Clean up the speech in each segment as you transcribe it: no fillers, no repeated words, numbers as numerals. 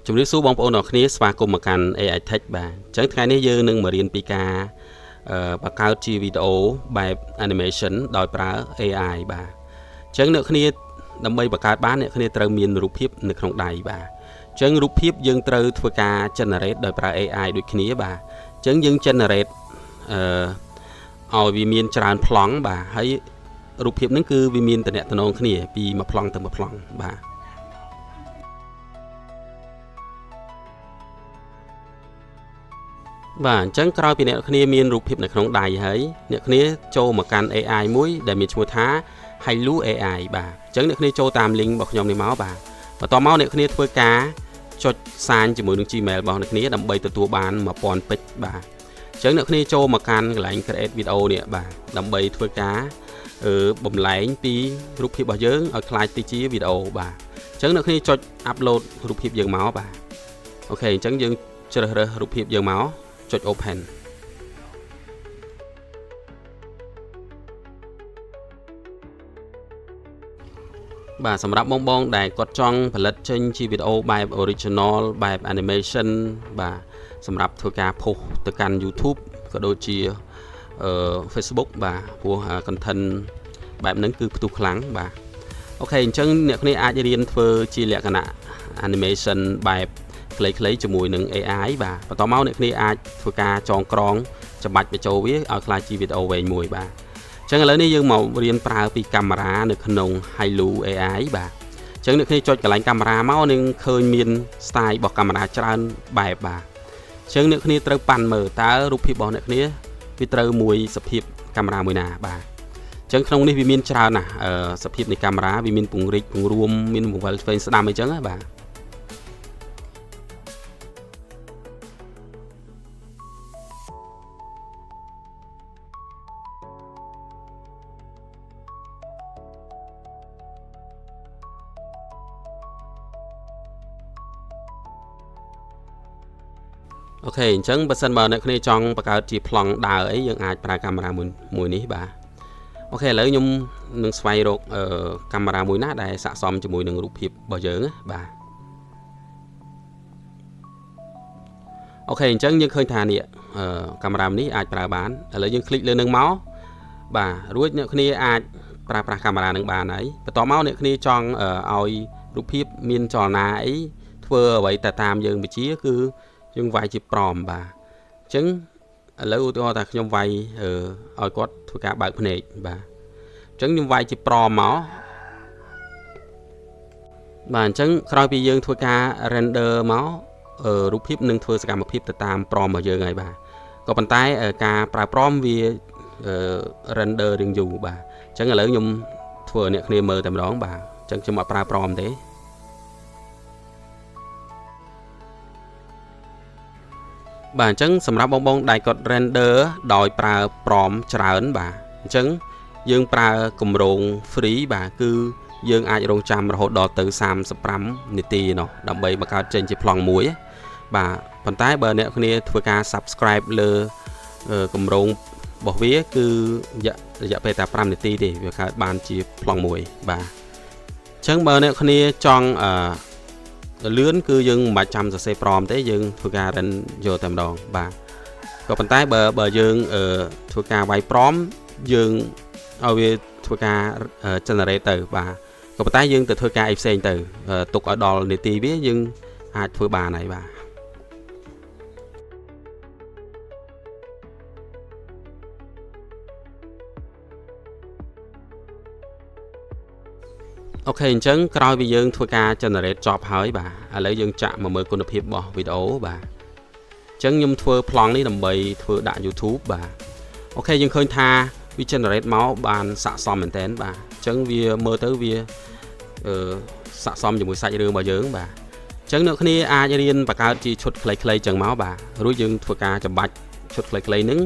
ជំរាបសួរបងប្អូនអរគ្នាស្វាគមន៍មកកាន់ AI Tech បាទអញ្ចឹងថ្ងៃនេះយើងនឹងមករៀនពីការបង្កើតជាវីដេអូបែប animation ដោយប្រើ AI បាទអញ្ចឹងអ្នកគ្នាដើម្បីបង្កើតបានអ្នកគ្នាត្រូវមានរូបភាពនៅក្នុងដៃបាទអញ្ចឹងរូបភាពយើងត្រូវធ្វើការ generate ដោយប្រើ AI ដូចគ្នាបាទអញ្ចឹងយើង generate ឲ្យវាមានច្រើនប្លង់បាទហើយរូបភាពហ្នឹងគឺវាមានតំណែងគ្នាពីមួយប្លង់ទៅមួយប្លង់បាទបាទអញ្ចឹងក្រោយពីអ្នកគ្នាមានរូបភាពនៅក្នុងដៃហើយអ្នកគ្នាចូលមកកាន់ AI មួយដែលមានឈ្មោះថា Hailu AI បាទអញ្ចឹងអ្នកគ្នាចូលតាម link របស់ខ្ញុំនេះមកបាទបន្ទាប់មកអ្នកគ្នាធ្វើការចុចសាញជាមួយនឹង Gmail របស់អ្នកគ្នាដើម្បីទទួលបាន1000 ពេចបាទអញ្ចឹងអ្នកគ្នាចូលមកកាន់កន្លែង create video នេះបាទដើម្បីធ្វើការបំលែងពីរូបភាពរបស់យើងឲ្យคล้ายទៅជាវីដេអូបាទអញ្ចឹងអ្នកគ្នាចុច upload រូបភាពយើងមកបាទអូខេអញ្ចឹងយើងជ្រើសរើសរូបភាពយើងមកចុច open បាទសម្រាប់បងដែលគាត់ចង់ផលិតចេញជាវីដេអូបែប original បែប animation បាទសម្រាប់ធ្វើការផុសទៅកាន់ YouTube ក៏ដូចជាFacebook បាទព្រោះ content បែបហ្នឹងគឺផ្ទុះខ្លាំងបាទអូខេអញ្ចឹងអ្នកគ្នាអាចរៀនធ្វើជាលក្ខណៈ animation បែបខ្លីៗជាមួយនឹង AI បាទបន្តមកអ្នកគ្នាអាចធ្វើការចងក្រងចម្បាច់បញ្ចូលវាឲ្យក្លាយជាវីដេអូវែងមួយបាទអញ្ចឹងឥឡូវនេះយើងមករៀនប្រើពីកាមេរ៉ានៅក្នុង Hailu AI បាទអញ្ចឹងអ្នកគ្នាចុចកន្លែងកាមេរ៉ាមកនឹងឃើញមាន style របស់កាមេរ៉ាច្រើនបែបបាទអញ្ចឹងអ្នកគ្នាត្រូវប៉ាន់មើលតើរូបភាពរបស់អ្នកគ្នាវាត្រូវមួយសភាពកាមេរ៉ាមួយណាបាទអញ្ចឹងក្នុងនេះវាមានច្រើនណាស់សភាពនៃកាមេរ៉ាវាមានពង្រីកពង្រួមមានបង្វិលឆ្វេងស្ដាំអីចឹងណាបាទអូខេអញ្ចឹងបើសិនបើអ្នកគ្នាចង់បង្កើតជាប្លង់ដើរអីយើងអាចប្រើកាមេរ៉ាមួយនេះបាទអូខេឥឡូវខ្ញុំនឹងស្វែងរកកាមេរ៉ាមួយណាដែលស័ក្តិសមជាមួយនឹងរូបភាពរបស់យើងបាទអូខេអញ្ចឹងយើងឃើញថានេះកាមេរ៉ានេះអាចប្រើបានឥឡូវយើងคลิกលើនឹងមកបាទរួចអ្នកគ្នាអាចប្រើប្រាស់កាមេរ៉ានឹងបានហើយបន្ទាប់មកអ្នកគ្នាចង់ឲ្យរូបភាពមានចលនាអីធ្វើអ្វីទៅតាមយើងវិជាគឺយើងវាយជាប្រមបាទអញ្ចឹងឥឡូវឧទាហរណ៍ថាខ្ញុំវាយឲ្យគាត់ធ្វើការបើកភ្នែកបាទអញ្ចឹងខ្ញុំវាយជាប្រមមកបាទអញ្ចឹងក្រោយពីយើងធ្វើការ render មករូបភាពនឹងធ្វើសកម្មភាពទៅតាមប្រមរបស់យើងហើយបាទក៏ប៉ុន្តែការប្រើប្រមវា render រៀងយូរបាទអញ្ចឹងឥឡូវខ្ញុំធ្វើឲ្យអ្នកគ្នាមើលតែម្ដងបាទអញ្ចឹងខ្ញុំអត់ប្រើប្រមទេបាទអញ្ចឹងសម្រាប់បងដែលគាត់ render ដោយប្រើប្រមច្រើនបាទអញ្ចឹងយើងប្រើគម្រោង free បាទគឺយើងអាចរងចាំរហូតដល់ទៅ35នាទីណោះដើម្បីបង្កើតចេញជាប្លង់មួយបាទប៉ុន្តែបើអ្នកគ្នាធ្វើការ subscribe លើគម្រោងរបស់វាគឺរយៈពេលតែ5នាទីទេវាកើតបានជាប្លង់មួយបាទអញ្ចឹងបើអ្នកគ្នាចង់លឿនគឺយើងមិនបាច់ចាំសរសេរប្រមទេយើងធ្វើការ run យកតែម្ដងបាទក៏ប៉ុន្តែបើយើងធ្វើការវាយប្រមយើងឲ្យវាធ្វើការ generate ទៅបាទក៏ប៉ុន្តែយើងទៅធ្វើការអីផ្សេងទៅទុកឲ្យដល់នាទីវាយើងអាចធ្វើបានហើយបាទអូខេអញ្ចឹងក្រោយពីយើងធ្វើការ generate ចប់ហើយបាទឥឡូវយើងចាក់មកមើលគុណភាពរបស់វីដេអូបាទអញ្ចឹងខ្ញុំធ្វើប្លង់នេះដើម្បីធ្វើដាក់ YouTube បាទអូខេយើងឃើញថាវា generate មកបានស័ក្តិសមមែនតើបាទអញ្ចឹងវាមើលទៅវាស័ក្តិសមជាមួយសាច់រឿងរបស់យើងបាទអញ្ចឹងអ្នកគ្នាអាចរៀនបង្កើតជាឈុតខ្លីៗចឹងមកបាទរួចយើងធ្វើការចម្បាច់ឈុតខ្លីៗហ្នឹង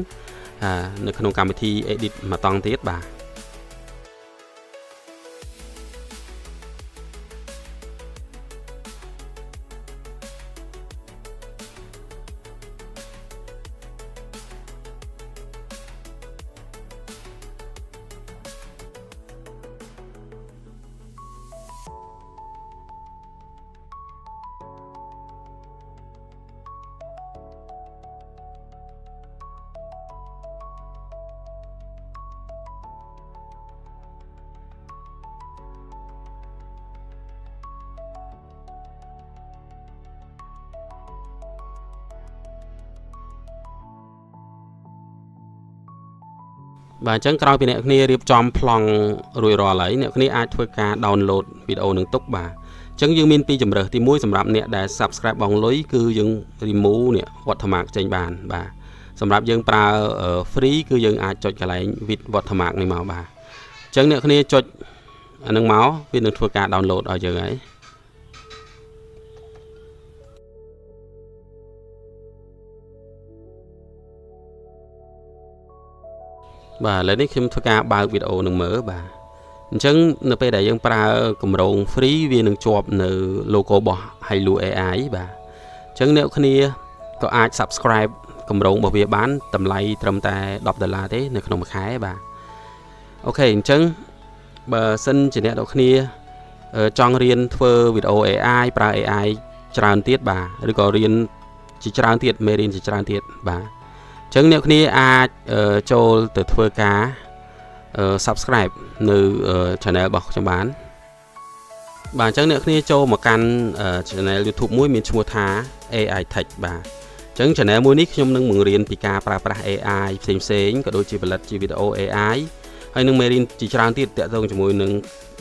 នៅក្នុងកម្មវិធី edit មួយតង់ទៀតបាទ បាទអញ្ចឹងក្រោយពីអ្នកគ្នារៀបចំប្លង់រួចរាល់ហើយអ្នកគ្នាអាចធ្វើការ download វីដេអូនឹងទុកបាទអញ្ចឹងយើងមានពីរជម្រើសទី1សម្រាប់អ្នកដែល subscribe បងលុយគឺយើង remove នេះ watermark ចេញបានបាទសម្រាប់យើងប្រើ free គឺយើងអាចចុចកន្លែង with watermark នេះមកបាទអញ្ចឹងអ្នកគ្នាចុចអានឹងមកវានឹងធ្វើការ download ឲ្យយើងហើយបាទឥឡូវនេះខ្ញុំធ្វើការបើកវីដេអូនឹងមើលបាទអញ្ចឹងនៅពេលដែលយើងប្រើកម្រង free វានឹងជាប់នៅ logo របស់ Hailu AI បាទអញ្ចឹងអ្នកគ្នាក៏អាច subscribe កម្រងរបស់វាបានតម្លៃត្រឹមតែ$10ទេនៅក្នុងមួយខែបាទអូខេអញ្ចឹងបើសិនជាអ្នកនរគ្នាចង់រៀនធ្វើវីដេអូ AI ប្រើ AI ច្រើនទៀតបាទឬក៏រៀនជាច្រើនទៀតមេរៀនជាច្រើនទៀតបាទអញ្ចឹងអ្នកគ្នាអាចចូលទៅធ្វើការ subscribe នៅ channel របស់ខ្ញុំបានបាទអញ្ចឹងអ្នកគ្នាចូលមកកាន់ channel YouTube មួយមានឈ្មោះថា AI Tech បាទអញ្ចឹង channel មួយនេះខ្ញុំនឹងបង្រៀនពីការប្រើប្រាស់ AI ផ្សេងៗក៏ដូចជាផលិតជាវីដេអូ AI ហើយនឹងមេរៀនជាច្រើនទៀតទាក់ទងជាមួយនឹង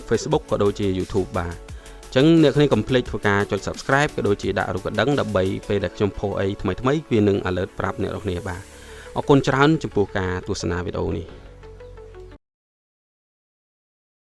Facebook ក៏ដូចជា YouTube បាទអញ្ចឹងអ្នកគ្នាកុំភ្លេចធ្វើការចុច subscribe ក៏ដូចជាដាក់រូបកណ្ដឹងដើម្បីពេលដែលខ្ញុំ post អីថ្មីៗវានឹង alert ប្រាប់អ្នកនរគ្នាបាទអរគុណច្រើនចំពោះការទស្សនាវីដេអូនេះ